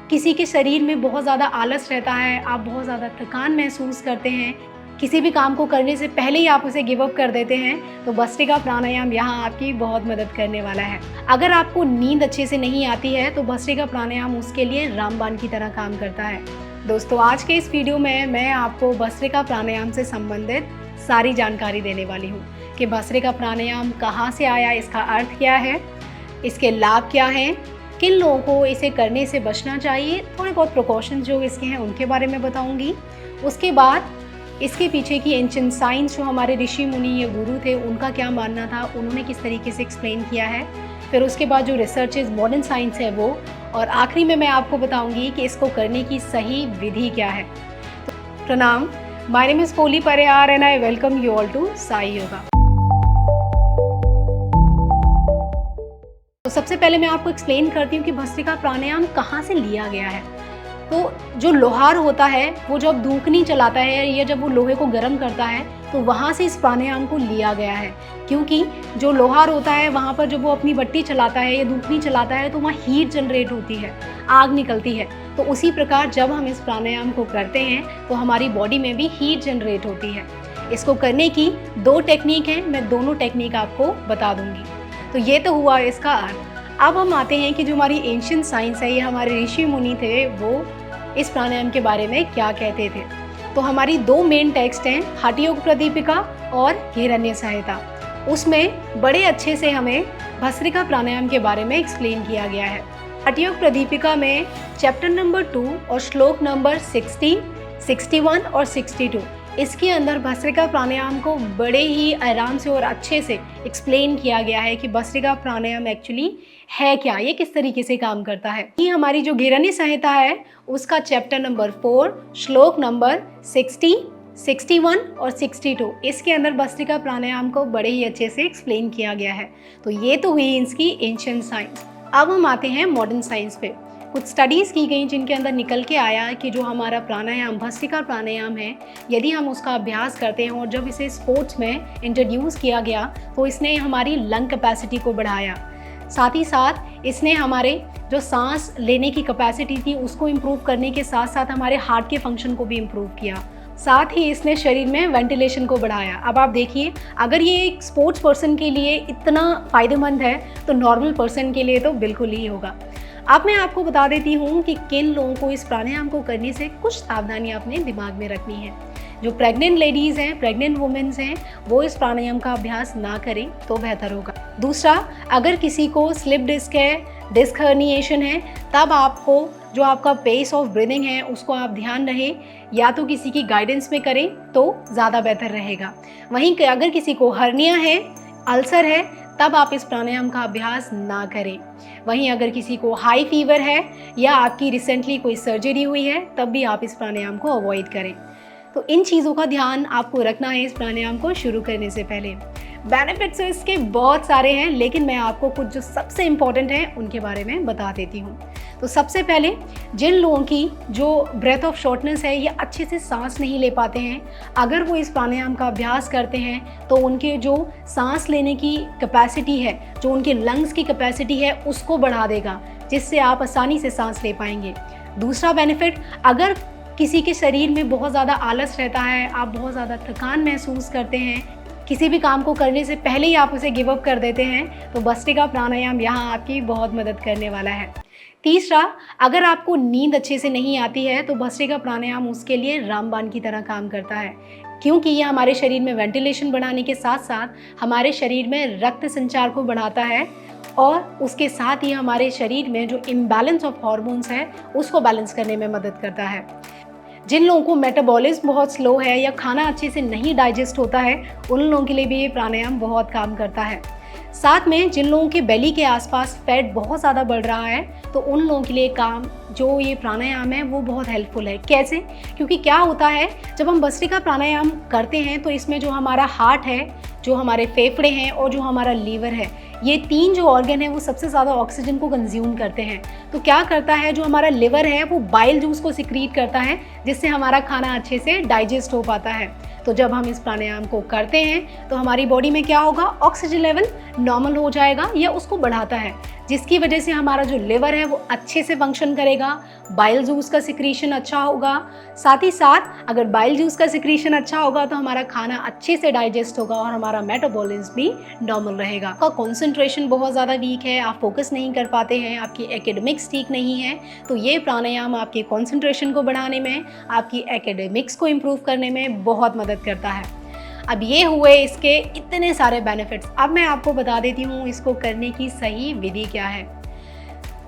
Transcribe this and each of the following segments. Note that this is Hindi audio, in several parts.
किसी के शरीर में बहुत ज़्यादा आलस रहता है, आप बहुत ज़्यादा थकान महसूस करते हैं, किसी भी काम को करने से पहले ही आप उसे गिव अप कर देते हैं, तो भस्त्रिका प्राणायाम यहाँ आपकी बहुत मदद करने वाला है। अगर आपको नींद अच्छे से नहीं आती है तो भस्त्रिका प्राणायाम उसके लिए रामबाण की तरह काम करता है। दोस्तों, आज के इस वीडियो में मैं आपको भस्त्रिका प्राणायाम से संबंधित सारी जानकारी देने वाली हूँ कि भस्त्रिका प्राणायाम कहाँ से आया, इसका अर्थ क्या है, इसके लाभ क्या हैं, किन लोगों को इसे करने से बचना चाहिए, थोड़े बहुत प्रिकॉशंस जो इसके हैं उनके बारे में बताऊंगी। उसके बाद इसके पीछे की एंशिएंट साइंस, जो हमारे ऋषि मुनि या गुरु थे उनका क्या मानना था, उन्होंने किस तरीके से एक्सप्लेन किया है। फिर उसके बाद जो रिसर्चेज मॉडर्न साइंस है वो, और आखिरी में मैं आपको बताऊंगी कि इसको करने की सही विधि क्या है। तो प्रणाम, my name is Poli Parihar and I welcome you all to Sai Yoga. तो सबसे पहले मैं आपको एक्सप्लेन करती हूँ कि भस्त्रिका प्राणायाम कहाँ से लिया गया है। तो जो लोहार होता है वो जब धूकनी चलाता है या जब वो लोहे को गर्म करता है तो वहाँ से इस प्राणायाम को लिया गया है, क्योंकि जो लोहार होता है वहाँ पर जब वो अपनी भट्टी चलाता है या धूकनी चलाता है तो वहाँ हीट जनरेट होती है, आग निकलती है। तो उसी प्रकार जब हम इस प्राणायाम को करते हैं तो हमारी बॉडी में भी हीट जनरेट होती है। इसको करने की 2 टेक्निक हैं, मैं दोनों टेक्निक आपको बता दूंगी। तो ये तो हुआ इसका अर्थ। अब हम आते हैं कि जो हमारी एंशिएंट साइंस है, ये हमारे ऋषि मुनि थे, वो इस प्राणायाम के बारे में क्या कहते थे। तो हमारी 2 मेन टेक्स्ट हैं, हठ योग प्रदीपिका और हिरण्य संहिता। उसमें बड़े अच्छे से हमें भस्त्रिका प्राणायाम के बारे में एक्सप्लेन किया गया है। हठ योग प्रदीपिका में चैप्टर नंबर 2 और श्लोक नंबर 60, 61 और 62, इसके अंदर भस्त्रिका प्राणायाम को बड़े ही आराम से और अच्छे से एक्सप्लेन किया गया है कि भस्त्रिका प्राणायाम एक्चुअली है क्या, ये किस तरीके से काम करता है। ये हमारी जो हिरण्य संहिता है उसका चैप्टर नंबर 4 श्लोक नंबर 60, 61 और 62, इसके अंदर भस्त्रिका प्राणायाम को बड़े ही अच्छे से एक्सप्लेन किया गया है। तो ये तो हुई इसकी एंशिएंट साइंस। अब हम आते हैं मॉडर्न साइंस पे। कुछ स्टडीज़ की गई जिनके अंदर निकल के आया कि जो हमारा प्राणायाम भस्त्रिका प्राणायाम है, यदि हम उसका अभ्यास करते हैं और जब इसे स्पोर्ट्स में इंट्रोड्यूस किया गया तो इसने हमारी लंग कैपेसिटी को बढ़ाया, साथ ही साथ इसने हमारे जो सांस लेने की कैपेसिटी थी उसको इम्प्रूव करने के साथ साथ हमारे हार्ट के फंक्शन को भी इम्प्रूव किया। साथ ही इसने शरीर में वेंटिलेशन को बढ़ाया। अब आप देखिए, अगर ये एक स्पोर्ट्स पर्सन के लिए इतना फ़ायदेमंद है तो नॉर्मल पर्सन के लिए तो बिल्कुल ही होगा। अब मैं आपको बता देती हूँ कि किन लोगों को इस प्राणायाम को करने से कुछ सावधानियाँ अपने दिमाग में रखनी है। जो प्रेग्नेंट लेडीज़ हैं, प्रेग्नेंट वुमेन्स हैं, वो इस प्राणायाम का अभ्यास ना करें तो बेहतर होगा। दूसरा, अगर किसी को स्लिप डिस्क है, डिस्क हर्निएशन है, तब आपको जो आपका पेस ऑफ ब्रीदिंग है उसको आप ध्यान रहे, या तो किसी की गाइडेंस में करें तो ज़्यादा बेहतर रहेगा। वहीं अगर किसी को हर्निया है, अल्सर है, तब आप इस प्राणायाम का अभ्यास ना करें। वहीं अगर किसी को हाई फीवर है या आपकी रिसेंटली कोई सर्जरी हुई है, तब भी आप इस प्राणायाम को अवॉइड करें। तो इन चीज़ों का ध्यान आपको रखना है इस प्राणायाम को शुरू करने से पहले। बेनिफिट्स इसके बहुत सारे हैं, लेकिन मैं आपको कुछ जो सबसे इम्पॉर्टेंट हैं उनके बारे में बता देती हूँ। तो सबसे पहले, जिन लोगों की जो ब्रेथ ऑफ शॉर्टनेस है या अच्छे से सांस नहीं ले पाते हैं, अगर वो इस प्राणायाम का अभ्यास करते हैं तो उनके जो सांस लेने की कैपेसिटी है, जो उनके लंग्स की कैपेसिटी है, उसको बढ़ा देगा, जिससे आप आसानी से सांस ले पाएंगे। दूसरा बेनिफिट, अगर किसी के शरीर में बहुत ज़्यादा आलस रहता है, आप बहुत ज़्यादा थकान महसूस करते हैं, किसी भी काम को करने से पहले ही आप उसे गिव अप कर देते हैं, तो भस्त्रिका प्राणायाम यहाँ आपकी बहुत मदद करने वाला है। तीसरा, अगर आपको नींद अच्छे से नहीं आती है तो भस्त्रिका प्राणायाम उसके लिए रामबाण की तरह काम करता है, क्योंकि ये हमारे शरीर में वेंटिलेशन बढ़ाने के साथ साथ हमारे शरीर में रक्त संचार को बढ़ाता है, और उसके साथ ही हमारे शरीर में जो इम्बैलेंस ऑफ हार्मोन्स है उसको बैलेंस करने में मदद करता है। जिन लोगों को मेटाबॉलिज्म बहुत स्लो है या खाना अच्छे से नहीं डाइजेस्ट होता है, उन लोगों के लिए भी ये प्राणायाम बहुत काम करता है। साथ में जिन लोगों के बेली के आसपास फैट बहुत ज़्यादा बढ़ रहा है, तो उन लोगों के लिए जो ये प्राणायाम है वो बहुत हेल्पफुल है। कैसे? क्योंकि क्या होता है, जब हम भस्त्रिका प्राणायाम करते हैं तो इसमें जो हमारा हार्ट है, जो हमारे फेफड़े हैं और जो हमारा लीवर है, ये 3 जो ऑर्गन है वो सबसे ज़्यादा ऑक्सीजन को कंज्यूम करते हैं। तो क्या करता है, जो हमारा लिवर है वो बाइल जूस को सिक्रीट करता है, जिससे हमारा खाना अच्छे से डाइजेस्ट हो पाता है। तो जब हम इस प्राणायाम को करते हैं तो हमारी बॉडी में क्या होगा, ऑक्सीजन लेवल नॉर्मल हो जाएगा या उसको बढ़ाता है, जिसकी वजह से हमारा जो लिवर है वो अच्छे से फंक्शन करेगा, बाइल जूस का सिक्रीशन अच्छा होगा। साथ ही साथ अगर बाइल जूस का सिक्रीशन अच्छा होगा तो हमारा खाना अच्छे से डाइजेस्ट होगा और हमारा मेटाबॉलिज्म भी नॉर्मल रहेगा। आपका कंसंट्रेशन बहुत ज़्यादा वीक है, आप फोकस नहीं कर पाते हैं, आपकी एकेडमिक्स ठीक नहीं है, तो ये प्राणायाम आपके कंसंट्रेशन को बढ़ाने में, आपकी एकेडमिक्स को इम्प्रूव करने में बहुत मदद करता है। अब ये हुए इसके इतने सारे बेनिफिट्स। अब मैं आपको बता देती हूँ इसको करने की सही विधि क्या है।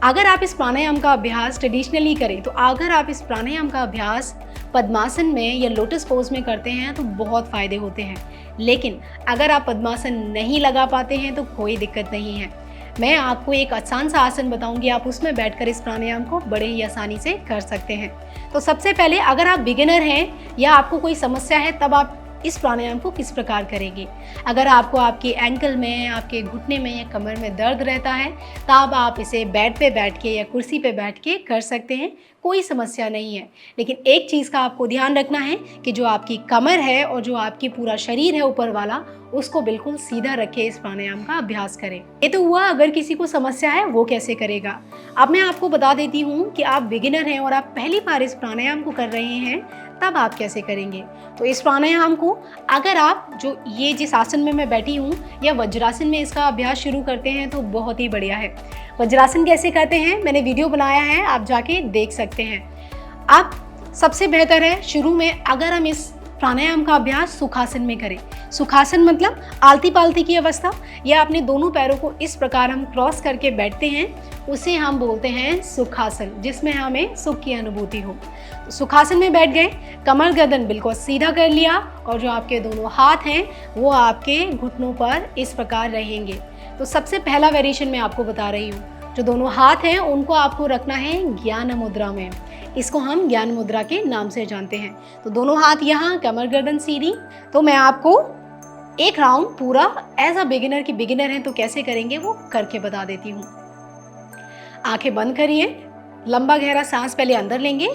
अगर आप इस प्राणायाम का अभ्यास ट्रेडिशनली करें, तो अगर आप इस प्राणायाम का अभ्यास पद्मासन में या लोटस पोज में करते हैं तो बहुत फ़ायदे होते हैं। लेकिन अगर आप पद्मासन नहीं लगा पाते हैं तो कोई दिक्कत नहीं है। मैं आपको एक आसान सा आसन बताऊंगी, आप उसमें बैठकर इस प्राणायाम को बड़े ही आसानी से कर सकते हैं। तो सबसे पहले अगर आप बिगिनर हैं या आपको कोई समस्या है, तब आप इस प्राणायाम को किस प्रकार करेंगे। अगर आपको आपके एंकल में, आपके घुटने में या कमर में दर्द रहता है, तब आप इसे बेड पे बैठ के या कुर्सी पे बैठ के कर सकते हैं, कोई समस्या नहीं है। लेकिन एक चीज़ का आपको ध्यान रखना है कि जो आपकी कमर है और जो आपकी पूरा शरीर है ऊपर वाला, उसको बिल्कुल सीधा रखे इस प्राणायाम का अभ्यास करें। ये तो हुआ अगर किसी को समस्या है वो कैसे करेगा। अब मैं आपको बता देती हूँ कि आप बिगिनर हैं और आप पहली बार इस प्राणायाम को कर रहे हैं, तब आप कैसे करेंगे। तो इस प्राणायाम को अगर आप जो ये जिस आसन में मैं बैठी हूँ या वज्रासन में इसका अभ्यास शुरू करते हैं तो बहुत ही बढ़िया है। वज्रासन कैसे करते हैं मैंने वीडियो बनाया है, आप जाके देख सकते हैं। अब सबसे बेहतर है शुरू में अगर हम इस प्राणायाम का अभ्यास सुखासन में करें। सुखासन मतलब आलती पालती की अवस्था, या अपने दोनों पैरों को इस प्रकार हम क्रॉस करके बैठते हैं, उसे हम बोलते हैं सुखासन, जिसमें हमें सुख की अनुभूति हो। तो सुखासन में बैठ गए, कमर गर्दन बिल्कुल सीधा कर लिया और जो आपके दोनों हाथ हैं वो आपके घुटनों पर इस प्रकार रहेंगे। तो सबसे पहला वेरिएशन मैं आपको बता रही हूँ, जो दोनों हाथ हैं उनको आपको रखना है ज्ञान मुद्रा में। इसको हम ज्ञान मुद्रा के नाम से जानते हैं। तो दोनों हाथ यहाँ, कमर गर्दन सीधी। तो मैं आपको एक राउंड पूरा एज अ बिगिनर की बिगिनर हैं तो कैसे करेंगे वो करके बता देती हूँ। आंखें बंद करिए, लंबा गहरा सांस पहले अंदर लेंगे,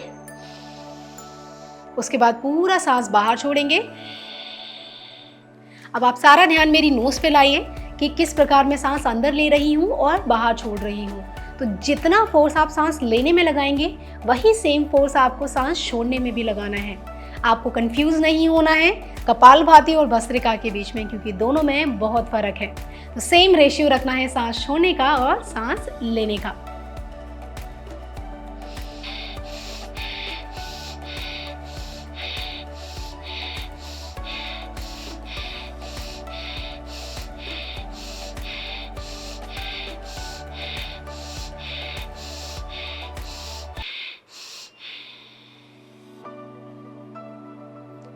उसके बाद पूरा सांस बाहर छोड़ेंगे। अब आप सारा ध्यान मेरी नोज पे लाइए कि किस प्रकार मैं सांस अंदर ले रही हूँ और बाहर छोड़ रही हूँ। तो जितना फोर्स आप सांस लेने में लगाएंगे वही सेम फोर्स आपको सांस छोड़ने में भी लगाना है। आपको कंफ्यूज नहीं होना है कपालभाति और भस्त्रिका के बीच में, क्योंकि दोनों में बहुत फर्क है। तो सेम रेशियो रखना है सांस छोड़ने का और सांस लेने का।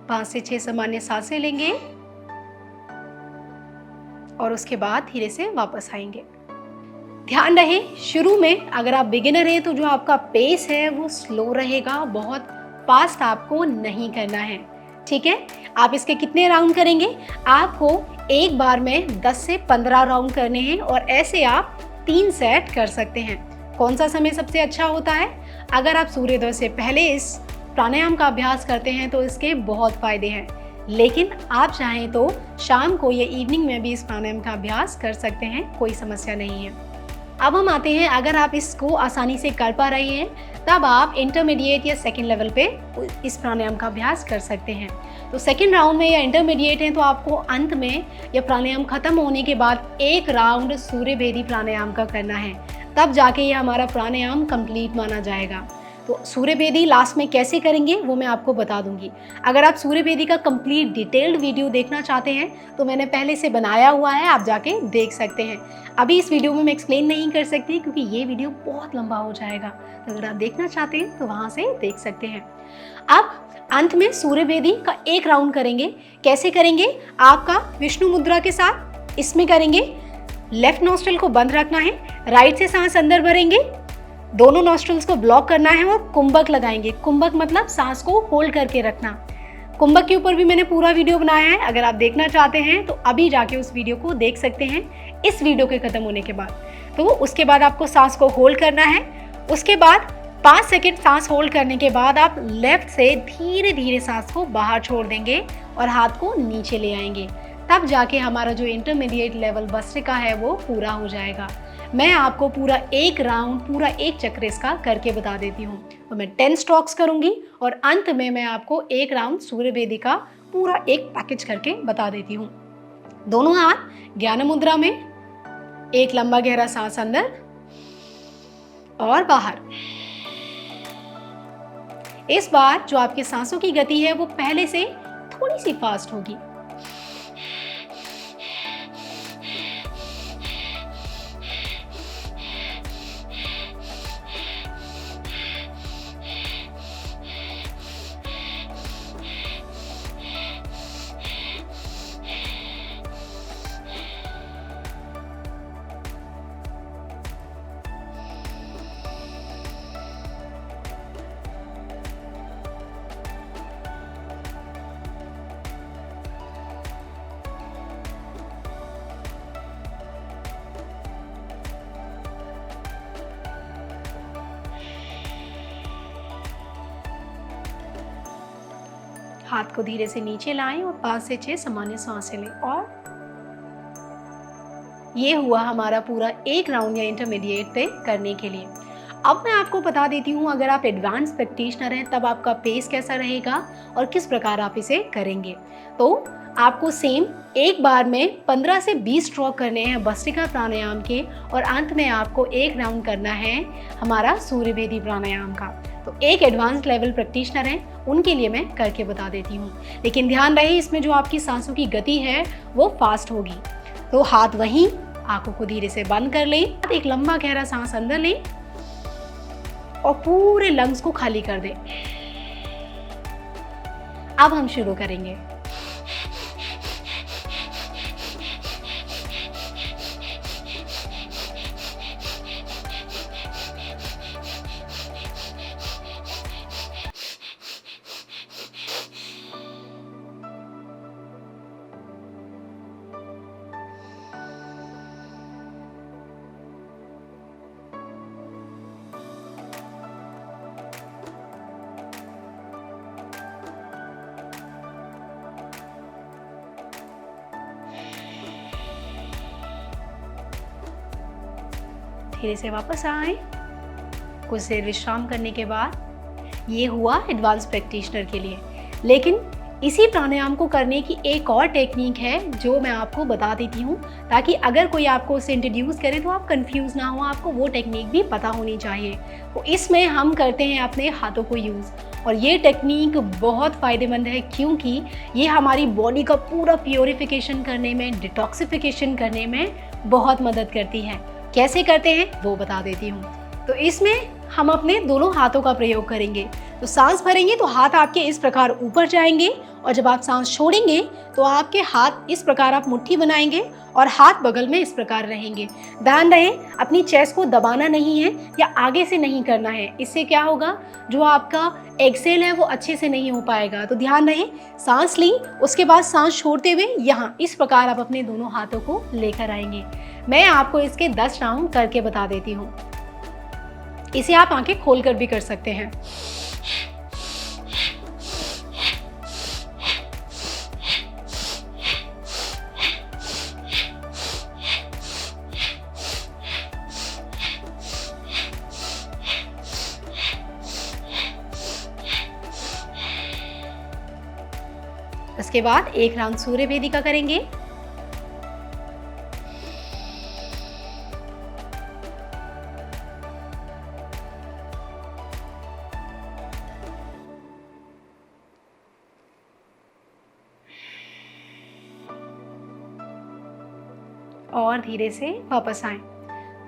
पाँच से 6 सामान्य सांसें लेंगे और उसके बाद धीरे से वापस आएंगे। ध्यान रहे शुरू में अगर आप बिगिनर हैं तो जो आपका पेस है वो स्लो रहेगा, बहुत फास्ट आपको नहीं करना है। ठीक है, आप इसके कितने राउंड करेंगे, आपको एक बार में 10 से 15 राउंड करने हैं और ऐसे आप 3 सेट कर सकते हैं। कौन सा समय सबसे अच्छा होता है, अगर आप सूर्योदय से पहले इस प्राणायाम का अभ्यास करते हैं तो इसके बहुत फायदे हैं, लेकिन आप चाहें तो शाम को या इवनिंग में भी इस प्राणायाम का अभ्यास कर सकते हैं, कोई समस्या नहीं है। अब हम आते हैं, अगर आप इसको आसानी से कर पा रहे हैं तब आप इंटरमीडिएट या सेकेंड लेवल पे इस प्राणायाम का अभ्यास कर सकते हैं। तो सेकेंड राउंड में या इंटरमीडिएट हैं तो आपको अंत में या प्राणायाम खत्म होने के बाद एक राउंड सूर्यभेदी प्राणायाम का करना है, तब जाके ये हमारा प्राणायाम कंप्लीट माना जाएगा। तो सूर्यभेदी लास्ट में कैसे करेंगे वो मैं आपको बता दूंगी। अगर आप सूर्यभेदी का कंप्लीट डिटेल्ड वीडियो देखना चाहते हैं तो मैंने पहले से बनाया हुआ है, आप जाके देख सकते हैं। अभी इस वीडियो में मैं एक्सप्लेन नहीं कर सकती क्योंकि ये वीडियो बहुत लंबा हो जाएगा, तो अगर आप देखना चाहते हैं तो वहाँ से देख सकते हैं। अब अंत में सूर्यभेदी का एक राउंड करेंगे। कैसे करेंगे, आपका विष्णु मुद्रा के साथ इसमें करेंगे। लेफ्ट नॉस्ट्रल को बंद रखना है, राइट से सांस अंदर भरेंगे, दोनों नॉस्ट्रल्स को ब्लॉक करना है और कुंभक लगाएंगे। कुंभक मतलब सांस को होल्ड करके रखना। कुंभक के ऊपर भी मैंने पूरा वीडियो बनाया है, अगर आप देखना चाहते हैं तो अभी जाके उस वीडियो को देख सकते हैं इस वीडियो के खत्म होने के बाद। तो उसके बाद आपको सांस को होल्ड करना है, उसके बाद 5 सेकंड सांस होल्ड करने के बाद आप लेफ्ट से धीरे धीरे सांस को बाहर छोड़ देंगे और हाथ को नीचे ले आएंगे। तब जाके हमारा जो इंटरमीडिएट लेवल भस्त्रिका है वो पूरा हो जाएगा। मैं आपको पूरा एक राउंड, पूरा एक चक्र इसका करके बता देती हूँ। तो मैं 10 स्ट्रोक्स करूँगी और अंत में मैं आपको एक राउंड सूर्य भेदी का पूरा एक पैकेज करके बता देती हूँ। दोनों हाथ ज्ञान मुद्रा में, एक लंबा गहरा सांस अंदर और बाहर। इस बार जो आपके सांसों की गति है वो पहले से थोड़ी सी फास्ट होगी। हाथ को धीरे से नीचे लाएं और 5 से 6 सामान्य सांसें लें। और ये हुआ हमारा पूरा एक राउंड या इंटरमीडिएट पे करने के लिए। अब मैं आपको बता देती हूँ, अगर आप एडवांस प्रैक्टिशनर हैं तब आपका पेस कैसा रहेगा और किस प्रकार आप इसे करेंगे। तो आपको सेम एक बार में 15 से 20 स्ट्रोक करने हैं भस्त्रिका प्राणायाम के और अंत में आपको एक राउंड करना है हमारा सूर्य भेदी प्राणायाम का। तो एक एडवांस लेवल प्रैक्टिशनर हैं उनके लिए मैं करके बता देती हूँ, लेकिन ध्यान रहे इसमें जो आपकी सांसों की गति है वो फास्ट होगी। तो हाथ वहीं, आंखों को धीरे से बंद कर लें, एक लंबा गहरा सांस अंदर लें और पूरे लंग्स को खाली कर दें। अब हम शुरू करेंगे। धीरे से वापस आए। कुछ देर विश्राम करने के बाद ये हुआ एडवांस प्रैक्टिशनर के लिए। लेकिन इसी प्राणायाम को करने की एक और टेक्निक है जो मैं आपको बता देती हूँ, ताकि अगर कोई आपको उसे इंट्रोड्यूस करे तो आप कंफ्यूज ना हो, आपको वो टेक्निक भी पता होनी चाहिए। तो इसमें हम करते हैं अपने हाथों को यूज़, और ये टेक्निक बहुत फ़ायदेमंद है क्योंकि ये हमारी बॉडी का पूरा प्योरिफिकेशन करने में, डिटॉक्सिफिकेशन करने में बहुत मदद करती है। कैसे करते हैं वो बता देती हूँ। तो इसमें हम अपने दोनों हाथों का प्रयोग करेंगे। तो सांस भरेंगे तो हाथ आपके इस प्रकार ऊपर जाएंगे, और जब आप सांस छोड़ेंगे तो आपके हाथ इस प्रकार आप मुट्ठी बनाएंगे और हाथ बगल में इस प्रकार रहेंगे। ध्यान रहे अपनी चेस्ट को दबाना नहीं है या आगे से नहीं करना है, इससे क्या होगा, जो आपका एक्सेल है वो अच्छे से नहीं हो पाएगा। तो ध्यान रहे, सांस ली, उसके बाद सांस छोड़ते हुए यहाँ इस प्रकार आप अपने दोनों हाथों को लेकर आएंगे। मैं आपको इसके 10 राउंड करके बता देती हूँ। इसे आप आंखें खोलकर भी कर सकते हैं। उसके बाद एक राउंड सूर्य भेदी का करेंगे। और धीरे से वापस आएं।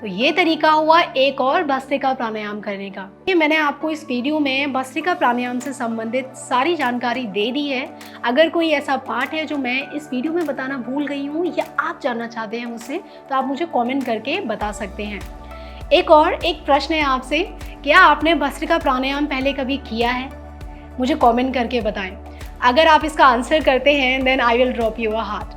तो ये तरीका हुआ एक और भस्त्रिका प्राणायाम करने का। ये मैंने आपको इस वीडियो में भस्त्रिका प्राणायाम से संबंधित सारी जानकारी दे दी है। अगर कोई ऐसा पार्ट है जो मैं इस वीडियो में बताना भूल गई हूँ या आप जानना चाहते हैं मुझसे, तो आप मुझे कमेंट करके बता सकते हैं। एक प्रश्न है आपसे, क्या आपने भस्त्रिका प्राणायाम पहले कभी किया है? मुझे कमेंट करके बताएं। अगर आप इसका आंसर करते हैं then I will drop you a heart.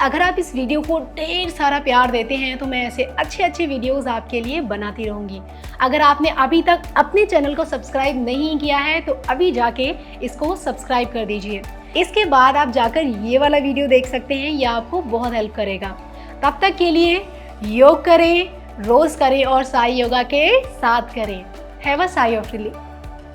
अगर आप इस वीडियो को ढेर सारा प्यार देते हैं तो मैं ऐसे अच्छे अच्छे वीडियोस आपके लिए बनाती रहूँगी। अगर आपने अभी तक अपने चैनल को सब्सक्राइब नहीं किया है तो अभी जाके इसको सब्सक्राइब कर दीजिए। इसके बाद आप जाकर ये वाला वीडियो देख सकते हैं, यह आपको बहुत हेल्प करेगा। तब तक के लिए योग करें, रोज़ करें और साई योगा के साथ करें। Have a sigh of relief.